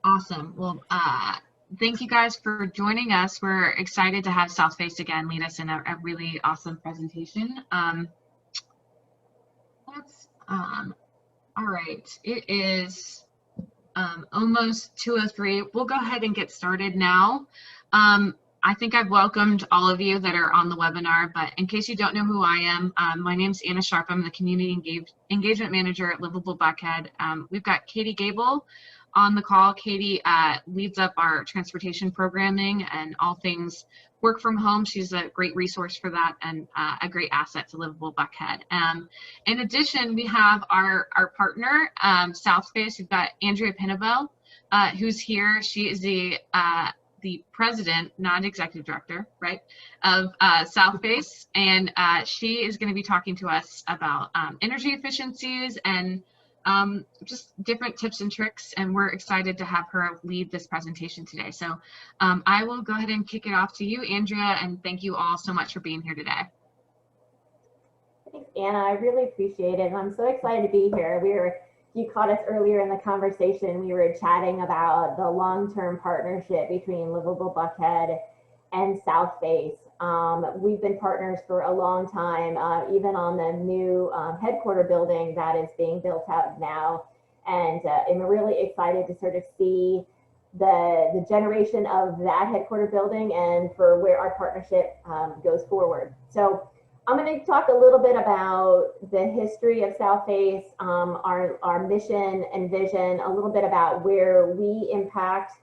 Awesome. Well, thank you guys for joining us. We're excited to have Southface again lead us in a really awesome presentation. All right, it is almost 2:03. We'll go ahead and get started now. I think I've welcomed all of you that are on the webinar, but in case you don't know who I am, my name's Anna Sharp. I'm the Community Engagement Manager at Livable Buckhead. We've got Katie Gable on the call. Katie leads up our transportation programming and all things work from home. She's a great resource for that and a great asset to Livable Buckhead. In addition, we have our partner, Southface. We've got Andrea Pinabell, who's here. She is the president, not executive director, right, of Southface, and she is going to be talking to us about energy efficiencies and just different tips and tricks, and we're excited to have her lead this presentation today. So I will go ahead and kick it off to you, Andrea, and thank you all so much for being here today. Thanks, Anna. I really appreciate it, and I'm so excited to be here. You caught us earlier in the conversation. We were chatting about the long-term partnership between Livable Buckhead and Southface. We've been partners for a long time, even on the new headquarter building that is being built out now. And I'm really excited to sort of see the generation of that headquarter building and for where our partnership goes forward. So I'm going to talk a little bit about the history of Southface, our mission and vision, a little bit about where we impact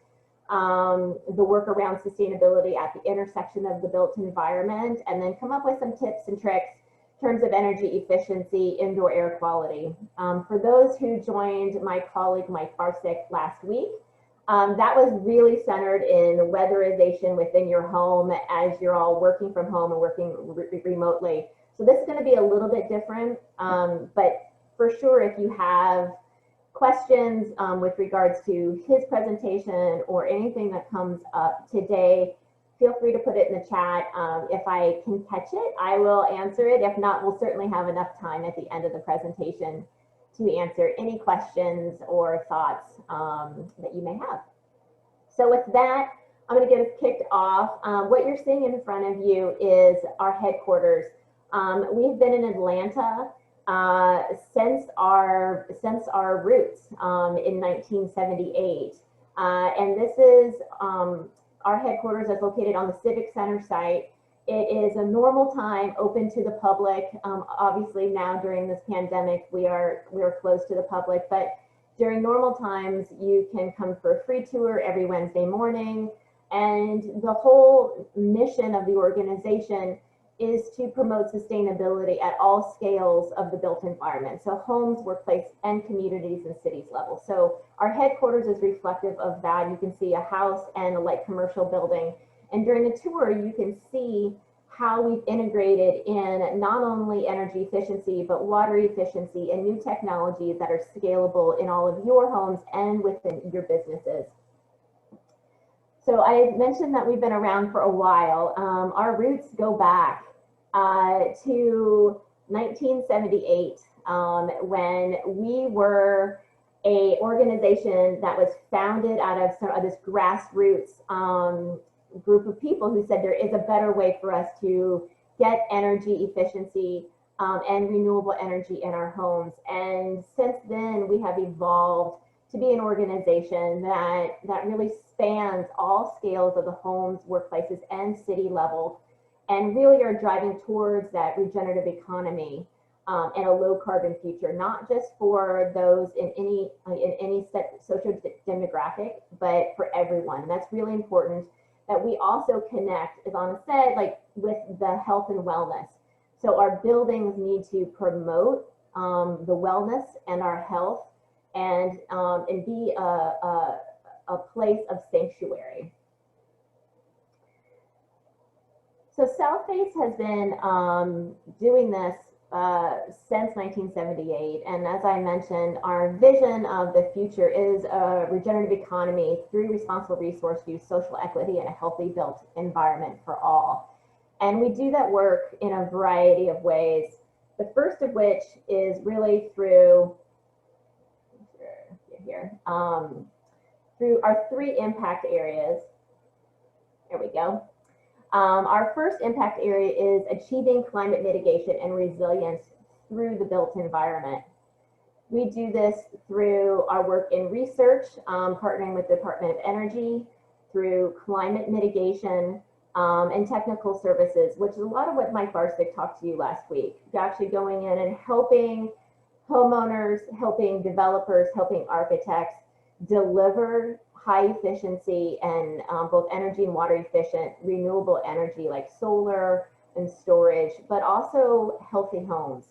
the work around sustainability at the intersection of the built environment, and then come up with some tips and tricks in terms of energy efficiency, indoor air quality. For those who joined my colleague Mike Barsick last week, that was really centered in weatherization within your home as you're all working from home and working remotely. So this is going to be a little bit different, but for sure, if you have questions with regards to his presentation or anything that comes up today, feel free to put it in the chat. If I can catch it, I will answer it. If not, we'll certainly have enough time at the end of the presentation to answer any questions or thoughts that you may have. So with that, I'm going to get us kicked off. What you're seeing in front of you is our headquarters. We've been in Atlanta since our roots in 1978, and this is our headquarters is located on the Civic Center site. It is a normal time open to the public. Obviously now during this pandemic, we are closed to the public, but during normal times, you can come for a free tour every Wednesday morning. And the whole mission of the organization is to promote sustainability at all scales of the built environment. So homes, workplace, and communities and cities level. So our headquarters is reflective of that. You can see a house and a light commercial building. And during the tour, you can see how we've integrated in not only energy efficiency, but water efficiency and new technologies that are scalable in all of your homes and within your businesses. So I mentioned that we've been around for a while. Our roots go back to 1978, when we were an organization that was founded out of some of this grassroots group of people who said there is a better way for us to get energy efficiency and renewable energy in our homes. And since then, we have evolved to be an organization that really spans all scales of the homes, workplaces, and city level, and really are driving towards that regenerative economy and a low carbon future, not just for those in any social demographic, but for everyone. And that's really important, that we also connect, as Anna said, like with the health and wellness. So our buildings need to promote the wellness and our health, and be a place of sanctuary. So Southface has been doing this since 1978, and as I mentioned, our vision of the future is a regenerative economy through responsible resource use, social equity, and a healthy built environment for all. And we do that work in a variety of ways. The first of which is really through through our 3 impact areas. There we go. Our first impact area is achieving climate mitigation and resilience through the built environment. We do this through our work in research, partnering with the Department of Energy, through climate mitigation, and technical services, which is a lot of what Mike Barsick talked to you last week. Actually going in and helping homeowners, helping developers, helping architects deliver high efficiency and both energy and water efficient renewable energy like solar and storage, but also healthy homes.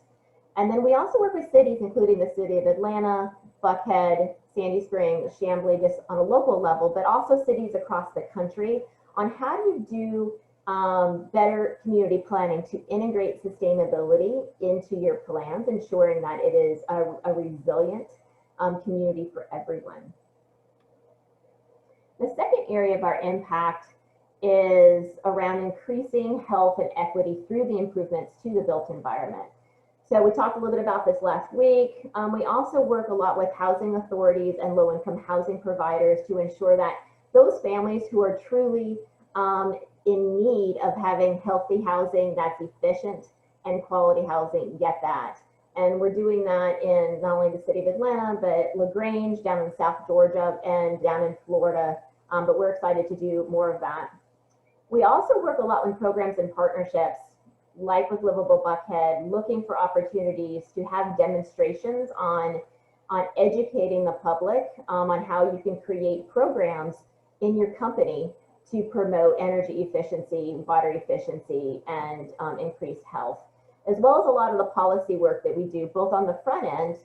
And then we also work with cities, including the city of Atlanta, Buckhead, Sandy Springs, Chamblee, just on a local level, but also cities across the country on how do you do better community planning to integrate sustainability into your plans, ensuring that it is a resilient community for everyone. The second area of our impact is around increasing health and equity through the improvements to the built environment. So we talked a little bit about this last week. We also work a lot with housing authorities and low-income housing providers to ensure that those families who are truly in need of having healthy housing that's efficient and quality housing get that. And we're doing that in not only the city of Atlanta, but LaGrange down in South Georgia and down in Florida. But we're excited to do more of that. We also work a lot with programs and partnerships, like with Livable Buckhead, looking for opportunities to have demonstrations on educating the public on how you can create programs in your company to promote energy efficiency, water efficiency, and increased health, as well as a lot of the policy work that we do, both on the front end,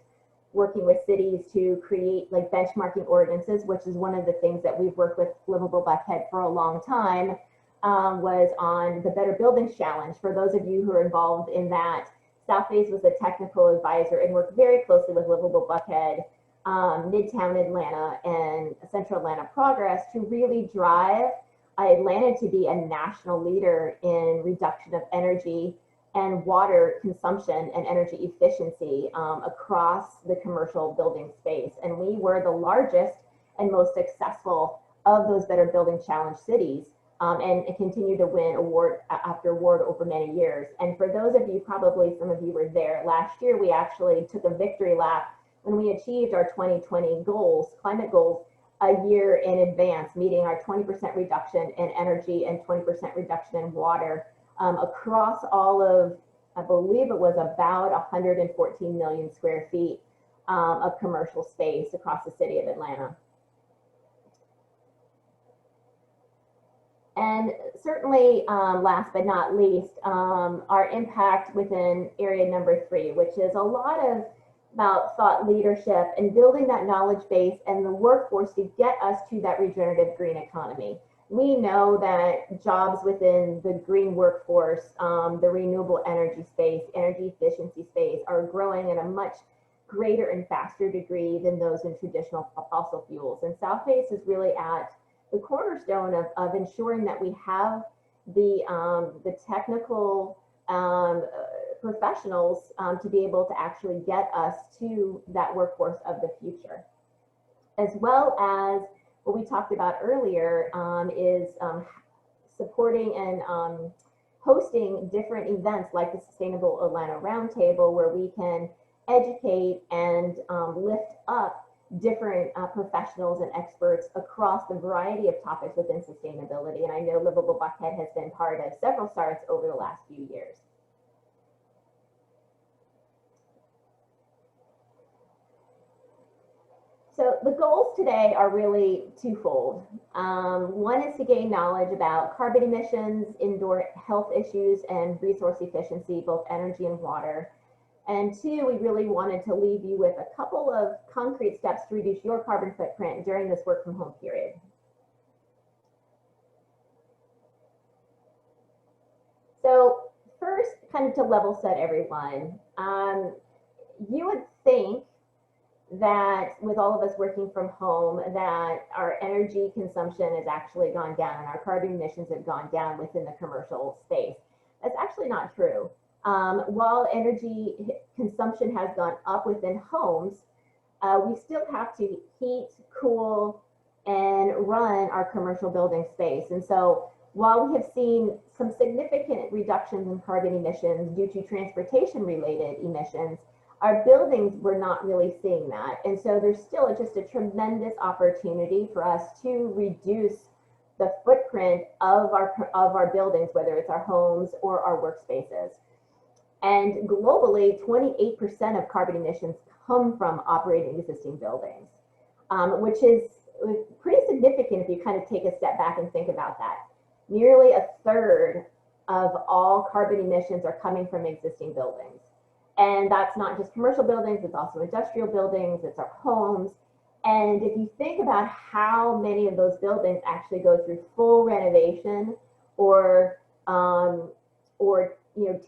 working with cities to create like benchmarking ordinances, which is one of the things that we've worked with Livable Buckhead for a long time, was on the Better Buildings Challenge. For those of you who are involved in that, Southface was a technical advisor and worked very closely with Livable Buckhead, Midtown Atlanta, and Central Atlanta Progress to really drive Atlanta to be a national leader in reduction of energy and water consumption and energy efficiency across the commercial building space. And we were the largest and most successful of those Better Building Challenge cities, and continue to win award after award over many years. And for those of you, probably some of you were there last year, we actually took a victory lap when we achieved our 2020 goals, climate goals, a year in advance, meeting our 20% reduction in energy and 20% reduction in water across all of, I believe it was about 114 million square feet of commercial space across the city of Atlanta. And certainly, last but not least, our impact within area number 3, which is a lot of about thought leadership and building that knowledge base and the workforce to get us to that regenerative green economy. We know that jobs within the green workforce, the renewable energy space, energy efficiency space are growing at a much greater and faster degree than those in traditional fossil fuels. And Southface is really at the cornerstone of ensuring that we have the technical professionals to be able to actually get us to that workforce of the future. As well as what we talked about earlier is supporting and hosting different events like the Sustainable Atlanta Roundtable, where we can educate and lift up different professionals and experts across the variety of topics within sustainability. And I know Livable Buckhead has been part of several starts over the last few years. So the goals today are really twofold. One is to gain knowledge about carbon emissions, indoor health issues, and resource efficiency, both energy and water. And 2, we really wanted to leave you with a couple of concrete steps to reduce your carbon footprint during this work from home period. So first, kind of to level set everyone, you would think that with all of us working from home, that our energy consumption has actually gone down and our carbon emissions have gone down within the commercial space. That's actually not true. While energy consumption has gone up within homes, we still have to heat, cool, and run our commercial building space. And so while we have seen some significant reductions in carbon emissions due to transportation related emissions, our buildings were not really seeing that. And so there's still just a tremendous opportunity for us to reduce the footprint of our buildings, whether it's our homes or our workspaces. And globally, 28% of carbon emissions come from operating existing buildings, which is pretty significant if you kind of take a step back and think about that. Nearly a third of all carbon emissions are coming from existing buildings. And that's not just commercial buildings, it's also industrial buildings, it's our homes. And if you think about how many of those buildings actually go through full renovation or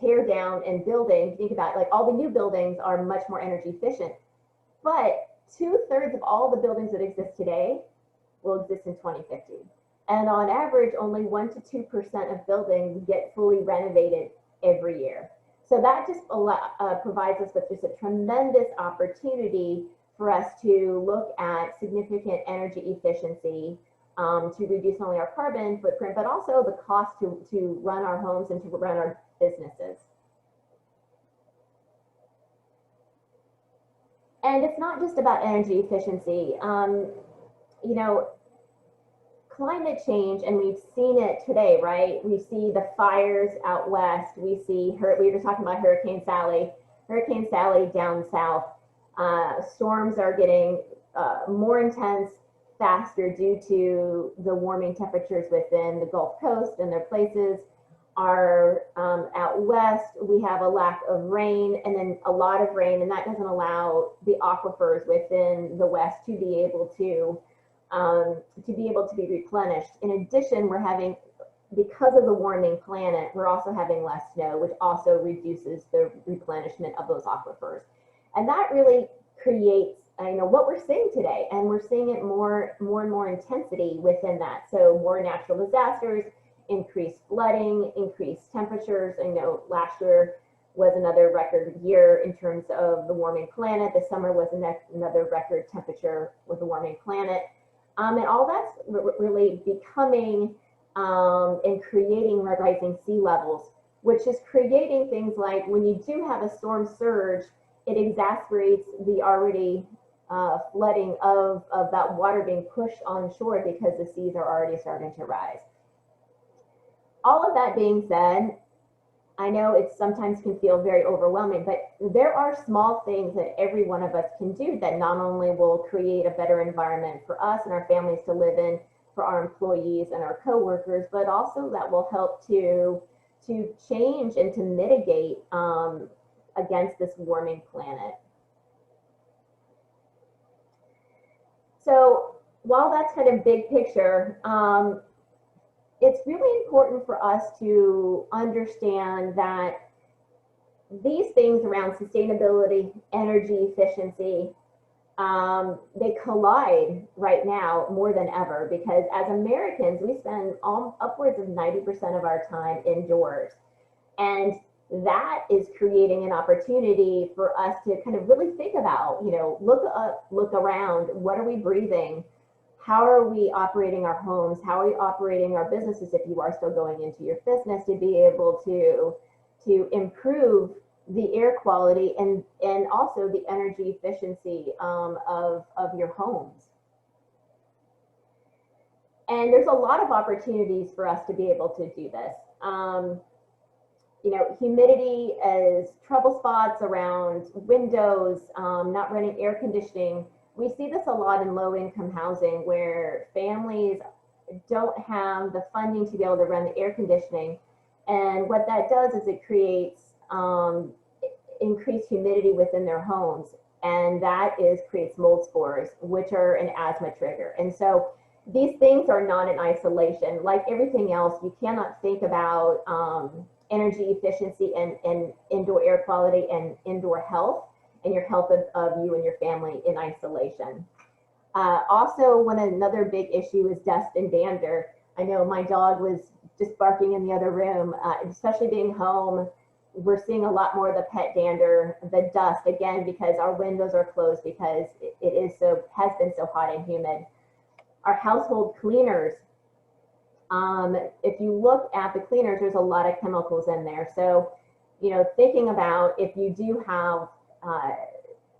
tear down and building, think about like all the new buildings are much more energy efficient. But 2/3 of all the buildings that exist today will exist in 2050. And on average, only 1 to 2% of buildings get fully renovated every year. So that just provides us with just a tremendous opportunity for us to look at significant energy efficiency to reduce not only our carbon footprint, but also the cost to run our homes and to run our businesses. And it's not just about energy efficiency. Climate change, and we've seen it today, right? We see the fires out west. We were talking about Hurricane Sally down south. Storms are getting more intense, faster due to the warming temperatures within the Gulf Coast and their places. Out west, we have a lack of rain and then a lot of rain, and that doesn't allow the aquifers within the west to be able to be replenished. In addition, because of the warming planet, we're also having less snow, which also reduces the replenishment of those aquifers. And that really creates, what we're seeing today, and we're seeing it more and more intensity within that. So more natural disasters, increased flooding, increased temperatures. I know last year was another record year in terms of the warming planet. The summer was another record temperature with the warming planet. And all that's really becoming and creating rising sea levels, which is creating things like when you do have a storm surge, it exacerbates the already flooding of that water being pushed on shore because the seas are already starting to rise. All of that being said, I know it sometimes can feel very overwhelming, but there are small things that every one of us can do that not only will create a better environment for us and our families to live in, for our employees and our coworkers, but also that will help to change and to mitigate against this warming planet. So while that's kind of big picture, it's really important for us to understand that these things around sustainability, energy efficiency, they collide right now more than ever, because as Americans, we spend upwards of 90% of our time indoors. And that is creating an opportunity for us to kind of really think about, look up, look around, what are we breathing? How are we operating our homes? How are we operating our businesses if you are still going into your business, to be able to improve the air quality and also the energy efficiency of your homes. And there's a lot of opportunities for us to be able to do this. Humidity as trouble spots around windows, not running air conditioning. We see this a lot in low-income housing where families don't have the funding to be able to run the air conditioning. And what that does is it creates increased humidity within their homes. And that creates mold spores, which are an asthma trigger. And so these things are not in isolation. Like everything else, you cannot think about energy efficiency and indoor air quality and indoor health and your health of you and your family in isolation. Also, another big issue is dust and dander. I know my dog was just barking in the other room, especially being home. We're seeing a lot more of the pet dander, the dust, again, because our windows are closed because it has been so hot and humid. Our household cleaners. If you look at the cleaners, there's a lot of chemicals in there. So, you know, thinking about if you do have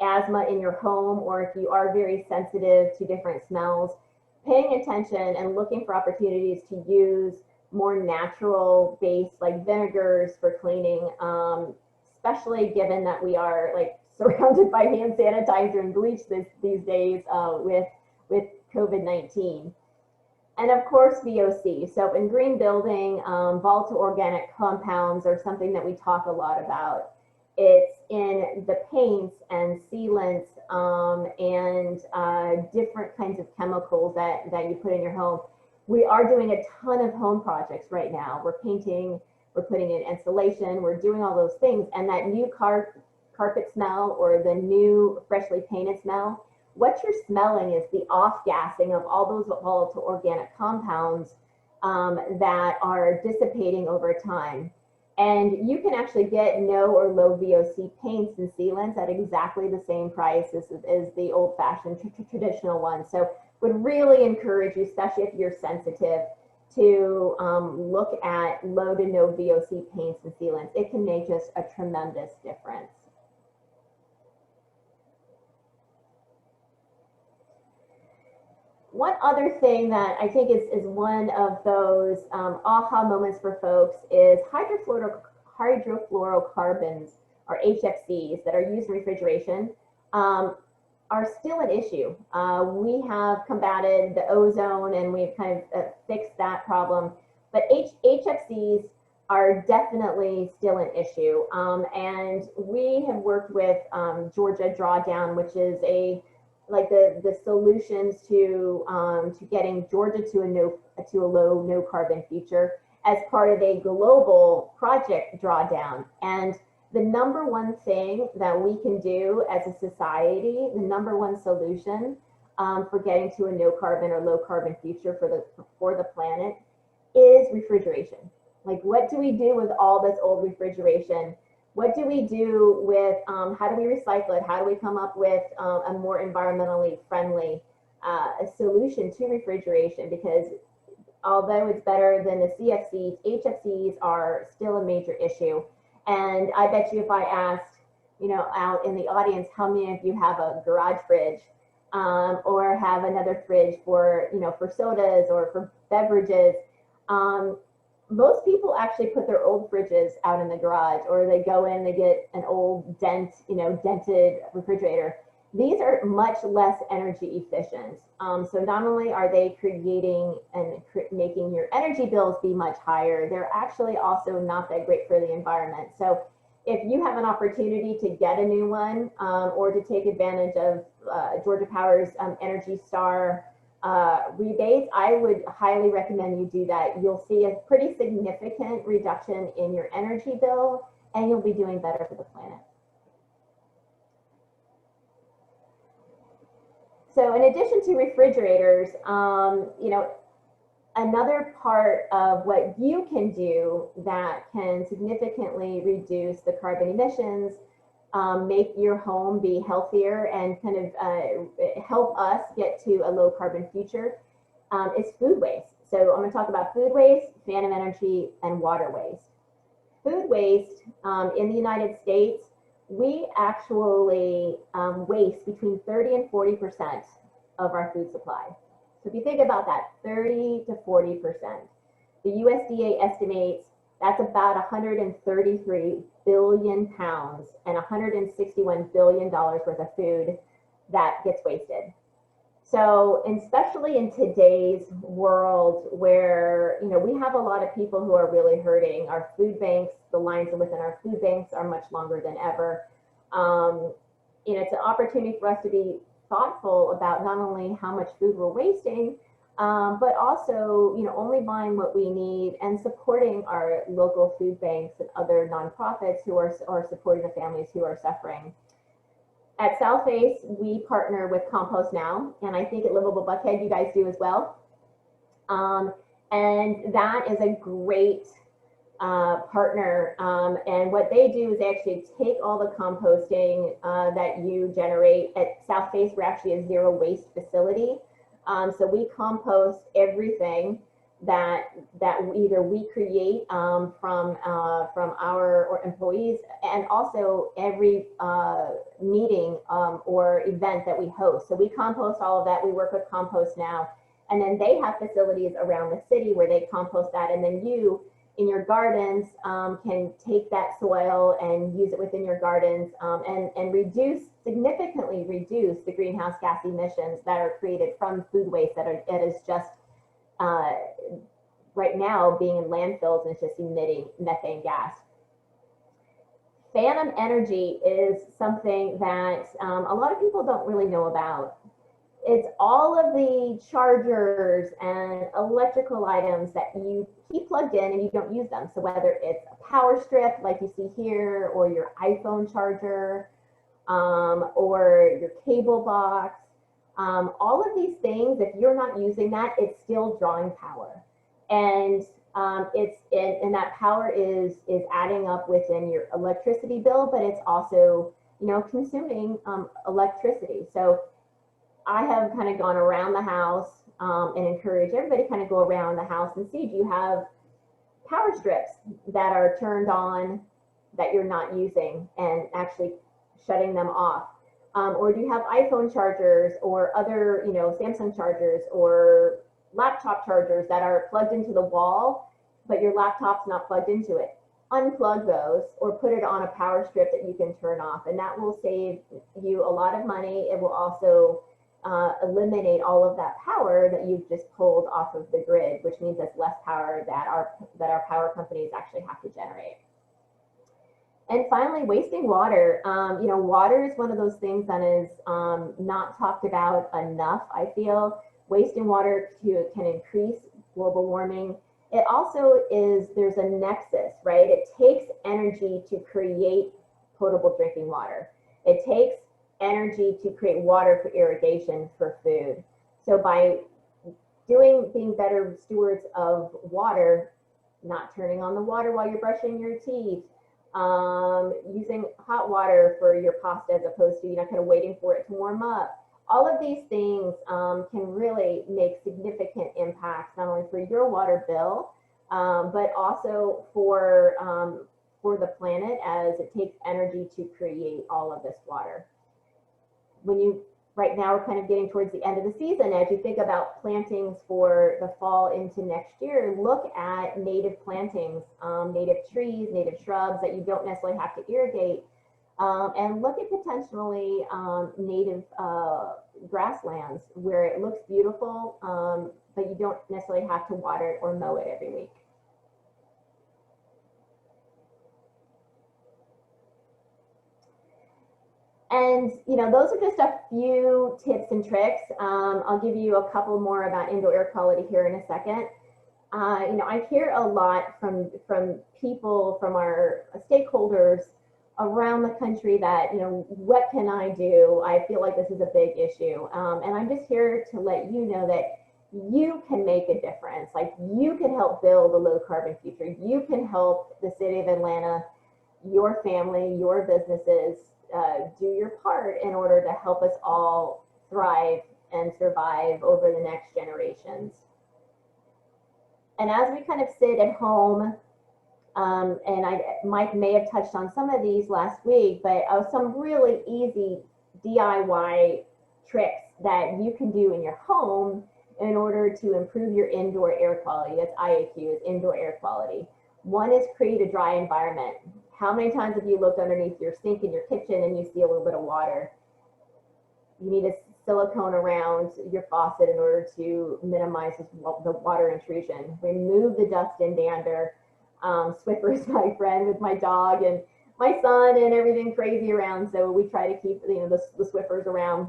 asthma in your home, or if you are very sensitive to different smells, paying attention and looking for opportunities to use more natural based like vinegars for cleaning, especially given that we are like surrounded by hand sanitizer and bleach these days with COVID-19. And of course, VOC. So in green building, volatile organic compounds are something that we talk a lot about. It's in the paints and sealants and different kinds of chemicals that you put in your home. We are doing a ton of home projects right now. We're painting, we're putting in insulation, we're doing all those things. And that new carpet smell or the new freshly painted smell, what you're smelling is the off-gassing of all those volatile organic compounds that are dissipating over time. And you can actually get no or low VOC paints and sealants at exactly the same price as the old-fashioned traditional ones. So would really encourage you, especially if you're sensitive, to look at low to no VOC paints and sealants. It can make just a tremendous difference. One other thing that I think is one of those aha moments for folks is hydrofluorocarbons, or HFCs, that are used in refrigeration are still an issue. We have combated the ozone and we've kind of fixed that problem, but HFCs are definitely still an issue. And we have worked with Georgia Drawdown, which is the solutions to getting Georgia to a low no carbon future as part of a global project drawdown. And the number one thing that we can do as a society, the number one solution for getting to a no carbon or low carbon future for the planet is refrigeration. Like, what do we do with all this old refrigeration? What do we do with, how do we recycle it? How do we come up with a more environmentally friendly solution to refrigeration? Because although it's better than the CFCs, HFCs are still a major issue. And I bet you if I asked, you know, out in the audience, how many of you have a garage fridge or have another fridge for, you know, for sodas or for beverages, most people actually put their old fridges out in the garage, or they go in, they get an old dented refrigerator. These are much less energy efficient. So not only are they creating and making your energy bills be much higher, they're actually also not that great for the environment. So if you have an opportunity to get a new one or to take advantage of Georgia Power's Energy Star rebates, I would highly recommend you do that. You'll see a pretty significant reduction in your energy bill, and you'll be doing better for the planet. So in addition to refrigerators, you know, another part of what you can do that can significantly reduce the carbon emissions, make your home be healthier and kind of help us get to a low carbon future is food waste. So I'm going to talk about food waste, phantom energy, and water waste. Food waste in the United States, we actually waste between 30 and 40% of our food supply. So if you think about that, 30 to 40%. The USDA estimates that's about 133 billion pounds and $161 billion worth of food that gets wasted. So, especially in today's world where, you know, we have a lot of people who are really hurting, our food banks, the lines within our food banks are much longer than ever. You know, it's an opportunity for us to be thoughtful about not only how much food we're wasting, but also, you know, only buying what we need and supporting our local food banks and other nonprofits who are supporting the families who are suffering. At Southface, we partner with Compost Now, and I think at Livable Buckhead, you guys do as well. And that is a great partner. And what they do is they actually take all the composting that you generate. At Southface, we're actually a zero waste facility. So we compost everything that either we create from our employees, and also every meeting or event that we host. So we compost all of that. We work with Compost Now, and then they have facilities around the city where they compost that, and then you in your gardens can take that soil and use it within your gardens, and significantly reduce the greenhouse gas emissions that are created from food waste that is just right now being in landfills and it's just emitting methane gas. Phantom energy is something that a lot of people don't really know about. It's all of the chargers and electrical items that you keep plugged in and you don't use them. So whether it's a power strip like you see here, or your iPhone charger, or your cable box, all of these things, if you're not using that, it's still drawing power. And and that power is adding up within your electricity bill, but it's also, you know, consuming electricity. So I have kind of gone around the house and encourage everybody to kind of go around the house and see, do you have power strips that are turned on that you're not using, and actually shutting them off? Or do you have iPhone chargers or other, you know, Samsung chargers or laptop chargers that are plugged into the wall, but your laptop's not plugged into it? Unplug those or put it on a power strip that you can turn off, and that will save you a lot of money. It will also eliminate all of that power that you've just pulled off of the grid, which means it's less power that our power companies actually have to generate. And finally, wasting water. You know, water is one of those things that is not talked about enough, I feel. Wasting water can increase global warming. It also is, there's a nexus, right? It takes energy to create potable drinking water. It takes energy to create water for irrigation, for food. So by being better stewards of water, not turning on the water while you're brushing your teeth, using hot water for your pasta as opposed to, you know, kind of waiting for it to warm up. All of these things can really make significant impacts, not only for your water bill, but also for the planet, as it takes energy to create all of this water. Right now we're kind of getting towards the end of the season. As you think about plantings for the fall into next year, look at native plantings, native trees, native shrubs that you don't necessarily have to irrigate, and look at potentially native grasslands where it looks beautiful, but you don't necessarily have to water it or mow it every week. And, you know, those are just a few tips and tricks. I'll give you a couple more about indoor air quality here in a second. You know, I hear a lot from people, from our stakeholders around the country that, you know, what can I do? I feel like this is a big issue. And I'm just here to let you know that you can make a difference. Like, you can help build a low carbon future. You can help the city of Atlanta, your family, your businesses, do your part in order to help us all thrive and survive over the next generations. And as we kind of sit at home, and Mike may have touched on some of these last week, but some really easy DIY tricks that you can do in your home in order to improve your indoor air quality. That's IAQ, is indoor air quality. One is create a dry environment. How many times have you looked underneath your sink in your kitchen and you see a little bit of water? You need a silicone around your faucet in order to minimize the water intrusion. Remove the dust and dander. Swiffer is my friend with my dog and my son and everything crazy around, so we try to keep, you know, the Swiffers around.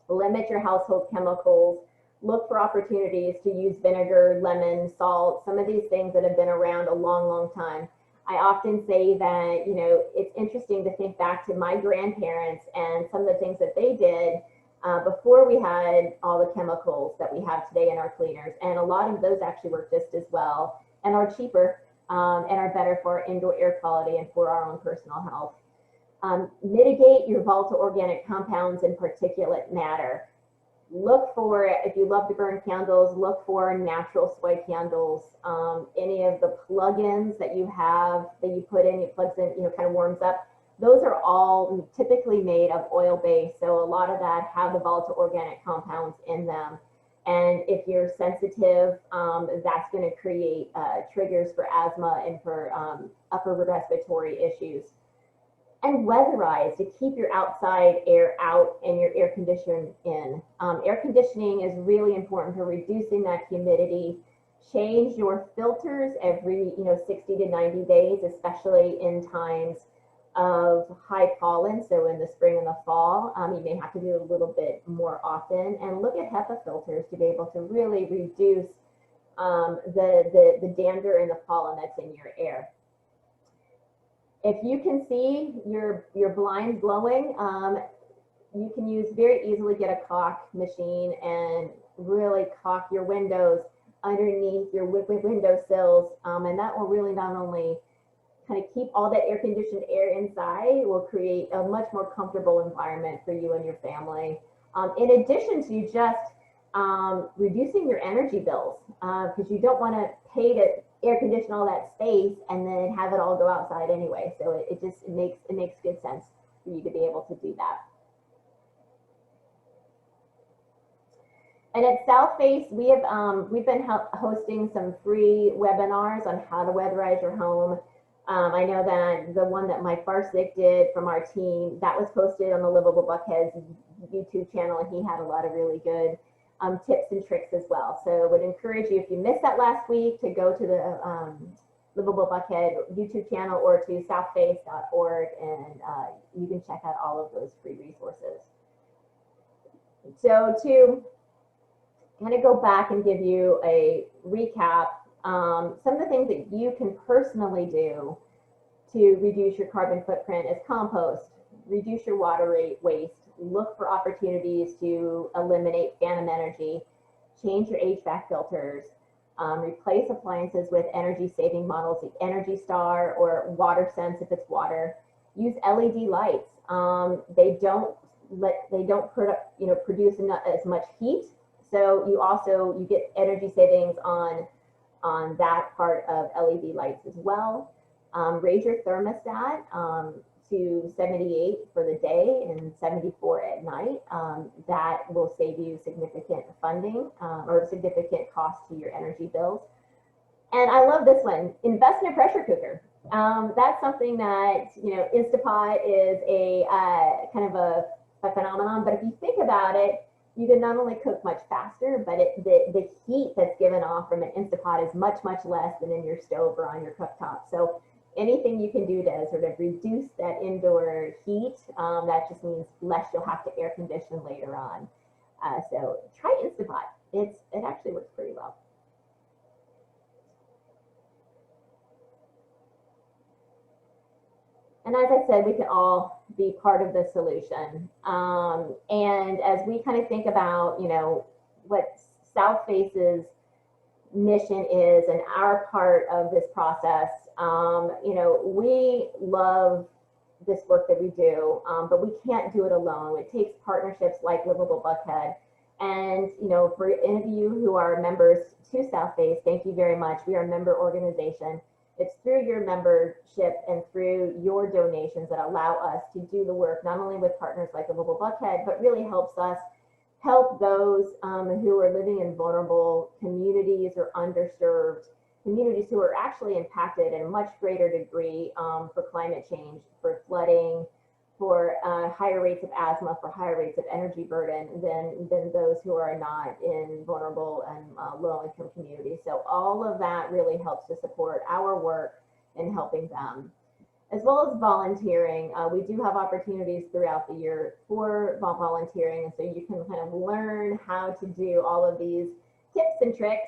Limit your household chemicals. Look for opportunities to use vinegar, lemon, salt, some of these things that have been around a long, long time. I often say that, you know, it's interesting to think back to my grandparents and some of the things that they did before we had all the chemicals that we have today in our cleaners. And a lot of those actually work just as well and are cheaper and are better for our indoor air quality and for our own personal health. Mitigate your volatile organic compounds and particulate matter. look for, if you love to burn candles, look for natural soy candles. Any of the plugins that you have that you put in, it plugs in, you know, kind of warms up. Those are all typically made of oil-based, so a lot of that have the volatile organic compounds in them. And if you're sensitive, that's going to create triggers for asthma and for upper respiratory issues. And weatherize to keep your outside air out and your air conditioning in. Air conditioning is really important for reducing that humidity. Change your filters every 60 to 90 days, especially in times of high pollen. So in the spring and the fall, you may have to do a little bit more often. And look at HEPA filters to be able to really reduce the dander and the pollen that's in your air. If you can see your blinds blowing, you can very easily get a caulk machine and really caulk your windows underneath your window sills, and that will really not only kind of keep all that air conditioned air inside, it will create a much more comfortable environment for you and your family. In addition to just reducing your energy bills, because you don't want to pay to air condition all that space and then have it all go outside anyway. So it makes good sense for you to be able to do that. And at Southface, we've been hosting some free webinars on how to weatherize your home. I know that the one that Mike Barsick did from our team, that was posted on the Livable Buckhead's YouTube channel, and he had a lot of really good tips and tricks as well. So I would encourage you, if you missed that last week, to go to the Livable Buckhead YouTube channel or to southface.org, and you can check out all of those free resources. So to kind of go back and give you a recap, some of the things that you can personally do to reduce your carbon footprint is compost, reduce your water waste, look for opportunities to eliminate phantom energy, change your HVAC filters, replace appliances with energy saving models like Energy Star or WaterSense if it's water. Use LED lights. They don't produce as much heat, so you get energy savings on that part of LED lights as well. Raise your thermostat to 78 for the day and 74 at night. That will save you significant funding or significant cost to your energy bills. And I love this one, invest in a pressure cooker. That's something that, Instapot is a kind of a phenomenon, but if you think about it, you can not only cook much faster, but the heat that's given off from an Instapot is much, much less than in your stove or on your cooktop. So anything you can do to sort of reduce that indoor heat, that just means less you'll have to air condition later on. So try Instapot. It actually works pretty well. And as I said, we can all be part of the solution. And as we kind of think about, what Southface's mission is and our part of this process, we love this work that we do, but we can't do it alone. It takes partnerships like Livable Buckhead. And, for any of you who are members to Southface, thank you very much. We are a member organization. It's through your membership and through your donations that allow us to do the work, not only with partners like Livable Buckhead, but really helps us help those who are living in vulnerable communities or underserved communities who are actually impacted in a much greater degree for climate change, for flooding, for higher rates of asthma, for higher rates of energy burden than those who are not in vulnerable and low-income communities. So all of that really helps to support our work in helping them. As well as volunteering, we do have opportunities throughout the year for volunteering, and so you can kind of learn how to do all of these tips and tricks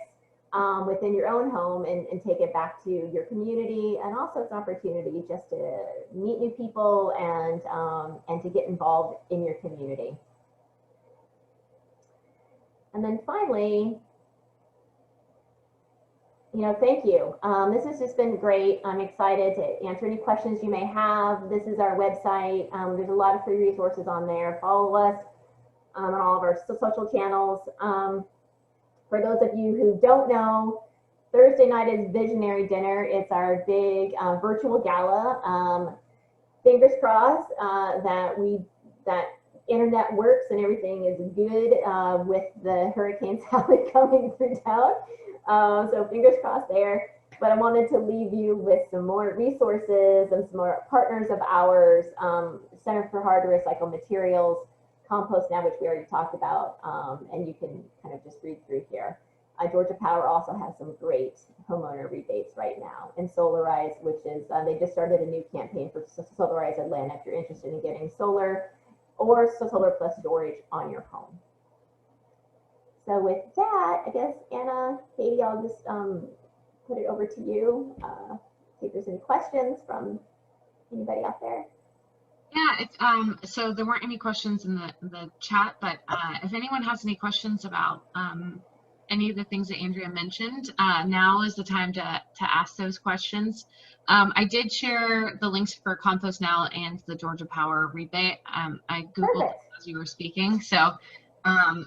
within your own home and take it back to your community. And also it's an opportunity just to meet new people and to get involved in your community. And then finally, thank you. This has just been great. I'm excited to answer any questions you may have. This is our website. There's a lot of free resources on there. Follow us on all of our social channels. For those of you who don't know, Thursday night is Visionary Dinner. It's our big virtual gala. Fingers crossed that internet works and everything is good with the Hurricane Sally coming through town. So fingers crossed there. But I wanted to leave you with some more resources and some more partners of ours, Center for Hard to Recycle Materials, Compost Now, which we already talked about, and you can kind of just read through here. Georgia Power also has some great homeowner rebates right now. And Solarize, which is, they just started a new campaign for Solarize Atlanta if you're interested in getting solar or solar plus storage on your home. So with that, I guess, Anna, Katie, I'll just put it over to you. See if there's any questions from anybody out there. Yeah, it's, so there weren't any questions in the chat, but if anyone has any questions about any of the things that Andrea mentioned, now is the time to ask those questions. I did share the links for Compost Now and the Georgia Power rebate. I Googled as you were speaking. So, and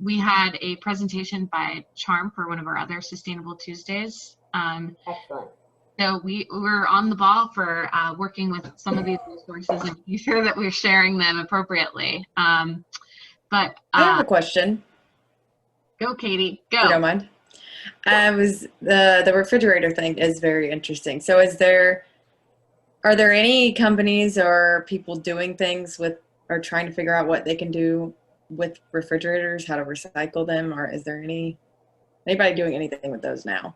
we had a presentation by Charm for one of our other Sustainable Tuesdays. Excellent. So we're on the ball for working with some of these resources and making sure that we're sharing them appropriately. But I have a question. Go, Katie. Go. If you don't mind. Was the refrigerator thing is very interesting. So are there any companies or people doing things with or trying to figure out what they can do with refrigerators, how to recycle them, or is there anybody doing anything with those now?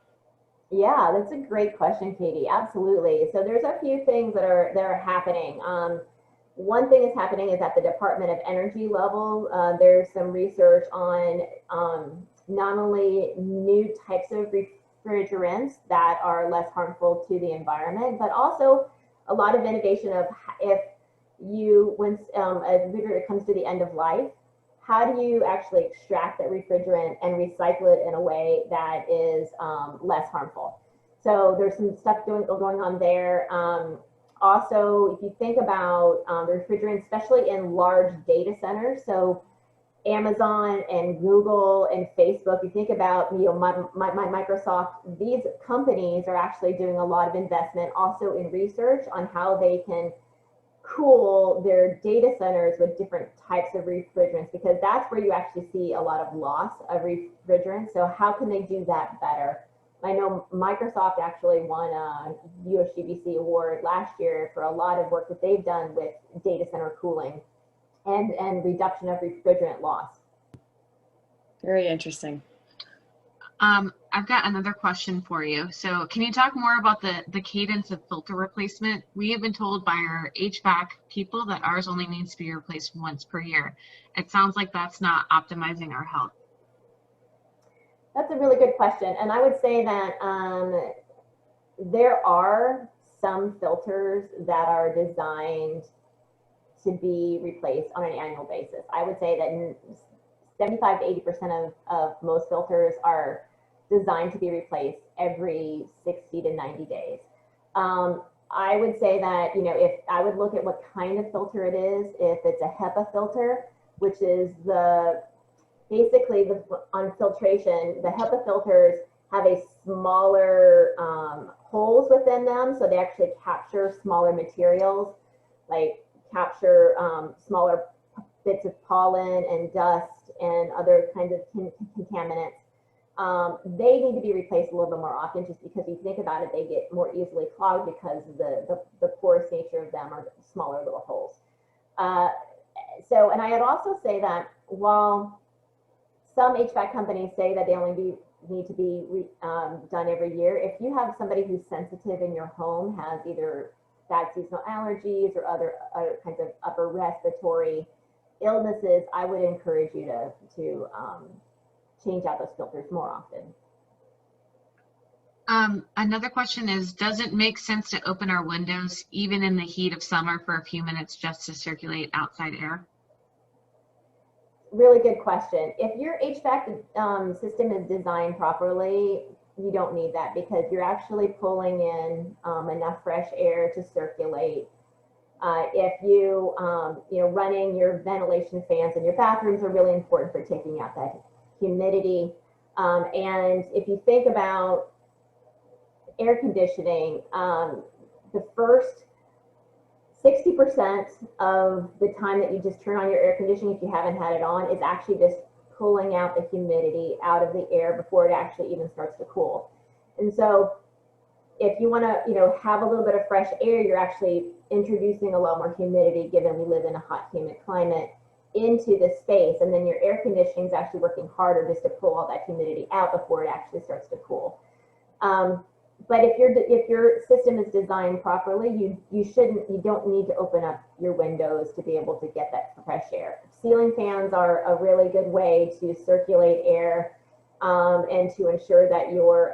Yeah, that's a great question, Katie. Absolutely. So there's a few things that are happening. One thing that's happening is at the Department of Energy level, there's some research on not only new types of refrigerants that are less harmful to the environment, but also a lot of innovation of if once a refrigerator comes to the end of life, how do you actually extract that refrigerant and recycle it in a way that is less harmful? So there's some stuff going on there. Also, if you think about the refrigerant, especially in large data centers, so Amazon and Google and Facebook, you think about Microsoft, these companies are actually doing a lot of investment also in research on how they can cool their data centers with different types of refrigerants, because that's where you actually see a lot of loss of refrigerants. So how can they do that better? I know Microsoft actually won a USGBC award last year for a lot of work that they've done with data center cooling and reduction of refrigerant loss. Very interesting. I've got another question for you. So can you talk more about the cadence of filter replacement? We have been told by our HVAC people that ours only needs to be replaced once per year. It sounds like that's not optimizing our health. That's a really good question. And I would say that there are some filters that are designed to be replaced on an annual basis. I would say that 75 to 80% of most filters are designed to be replaced every 60 to 90 days. I would say that, if I would look at what kind of filter it is, if it's a HEPA filter, which is basically on filtration, the HEPA filters have a smaller holes within them, so they actually capture smaller materials, like capture smaller bits of pollen and dust and other kinds of contaminants. They need to be replaced a little bit more often, just because if you think about it, they get more easily clogged because the porous nature of them are smaller little holes. And I'd also say that while some HVAC companies say that they only need to be done every year, if you have somebody who's sensitive in your home, has either bad seasonal allergies or other kinds of upper respiratory illnesses, I would encourage you to change out those filters more often. Another question is, does it make sense to open our windows even in the heat of summer for a few minutes just to circulate outside air? Really good question. If your HVAC system is designed properly, you don't need that, because you're actually pulling in enough fresh air to circulate If you, running your ventilation fans in your bathrooms are really important for taking out that humidity. And if you think about air conditioning, the first 60% of the time that you just turn on your air conditioning, if you haven't had it on, is actually just pulling out the humidity out of the air before it actually even starts to cool. And so if you want to, have a little bit of fresh air, you're actually introducing a lot more humidity, given we live in a hot, humid climate, into the space. And then your air conditioning is actually working harder just to pull all that humidity out before it actually starts to cool. But if your system is designed properly, you don't need to open up your windows to be able to get that fresh air. Ceiling fans are a really good way to circulate air and to ensure that your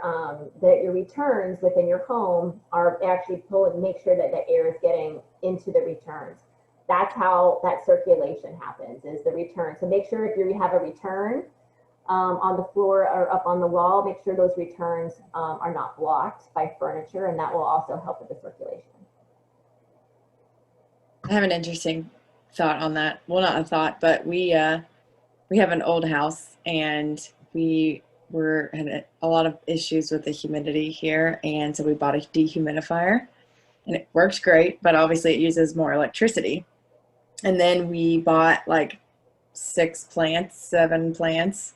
returns within your home are actually make sure that the air is getting into the returns. That's how that circulation happens, is the return. So make sure if you have a return on the floor or up on the wall, make sure those returns are not blocked by furniture, and that will also help with the circulation. I have an interesting thought on that. Well, not a thought, but we have an old house, and we had a lot of issues with the humidity here, and so we bought a dehumidifier, and it works great, but obviously it uses more electricity. And then we bought like 7 plants,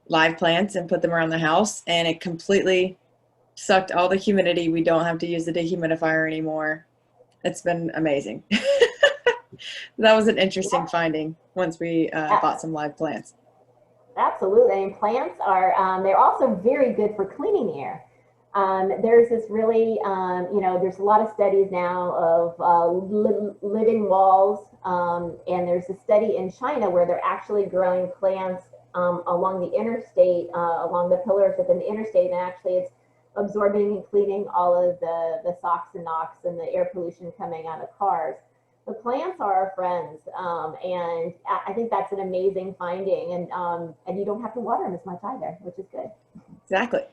live plants, and put them around the house, and it completely sucked all the humidity. We don't have to use the dehumidifier anymore. It's been amazing. That was an interesting finding once we bought some live plants. Absolutely, and plants are, they're also very good for cleaning air. There's this really, there's a lot of studies now of living walls, and there's a study in China where they're actually growing plants along the interstate, along the pillars within the interstate, and actually it's absorbing and cleaning all of the SOx and NOx and the air pollution coming out of cars. The plants are our friends, and I think that's an amazing finding, and you don't have to water them as much either, which is good. Exactly.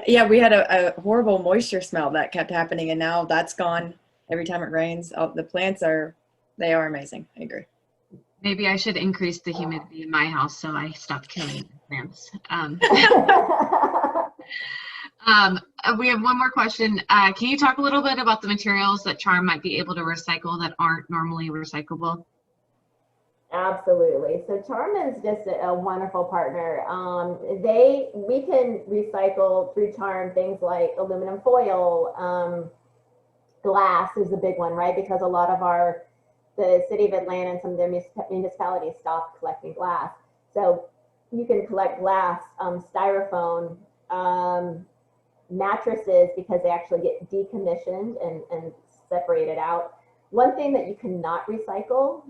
Yeah, we had a horrible moisture smell that kept happening, and now that's gone every time it rains. The plants are amazing. I agree. Maybe I should increase the humidity in my house so I stop killing plants. We have one more question. Can you talk a little bit about the materials that Charm might be able to recycle that aren't normally recyclable? Absolutely. So Charm is just a wonderful partner. We can recycle through Charm things like aluminum foil, glass is a big one, right? Because a lot of the city of Atlanta and some of their municipalities stopped collecting glass. So you can collect glass, styrofoam, mattresses, because they actually get decommissioned and separated out. One thing that you cannot recycle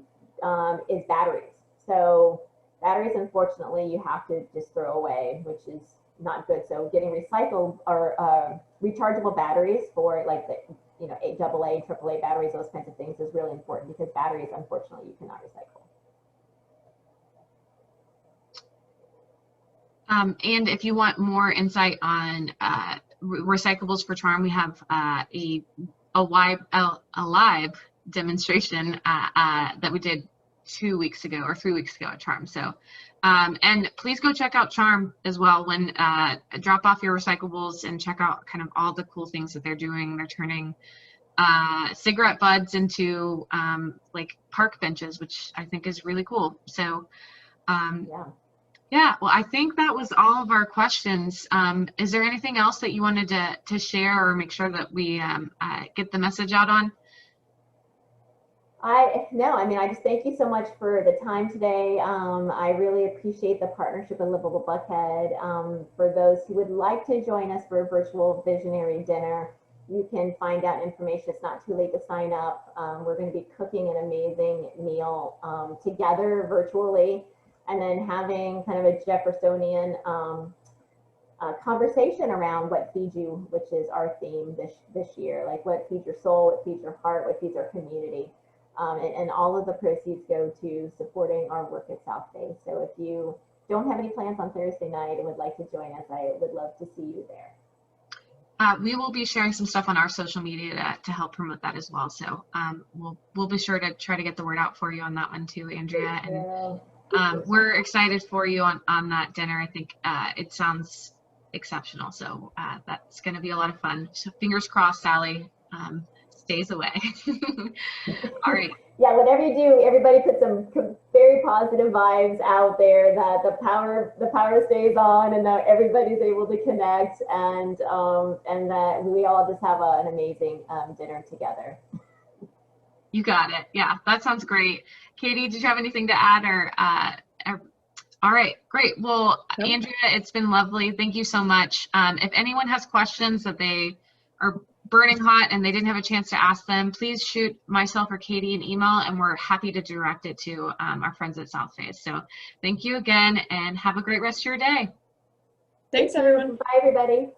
is batteries. So batteries, unfortunately, you have to just throw away, which is not good. So getting recycled or rechargeable batteries for like the AA, AAA batteries, those kinds of things is really important, because batteries, unfortunately, you cannot recycle. And if you want more insight on recyclables for Charm, we have a live demonstration that we did 2 weeks ago or 3 weeks ago at Charm. So, and please go check out Charm as well. When drop off your recyclables and check out kind of all the cool things that they're doing. They're turning cigarette butts into like park benches, which I think is really cool. So, yeah, well, I think that was all of our questions. Is there anything else that you wanted to share or make sure that we get the message out on? I just thank you so much for the time today. I really appreciate the partnership with Livable Buckhead. For those who would like to join us for a virtual visionary dinner, you can find out information. It's not too late to sign up. We're going to be cooking an amazing meal together virtually, and then having kind of a Jeffersonian conversation around what feeds you, which is our theme this year. Like, what feeds your soul, what feeds your heart, what feeds our community. And all of the proceeds go to supporting our work at Southface. So if you don't have any plans on Thursday night and would like to join us, I would love to see you there. We will be sharing some stuff on our social media to help promote that as well. So we'll be sure to try to get the word out for you on that one too, Andrea. And we're excited for you on that dinner. I think it sounds exceptional. So that's going to be a lot of fun. So fingers crossed, Sally stays away. All right. Yeah, whatever you do, everybody put some very positive vibes out there that the power stays on and that everybody's able to connect and that we all just have an amazing dinner together. You got it. Yeah, that sounds great. Katie, did you have anything to add or all right, great. Well, Nope. Andrea, it's been lovely. Thank you so much. If anyone has questions that they are burning hot and they didn't have a chance to ask them, please shoot myself or Katie an email and we're happy to direct it to our friends at Southface. So thank you again and have a great rest of your day. Thanks, everyone. Bye, everybody.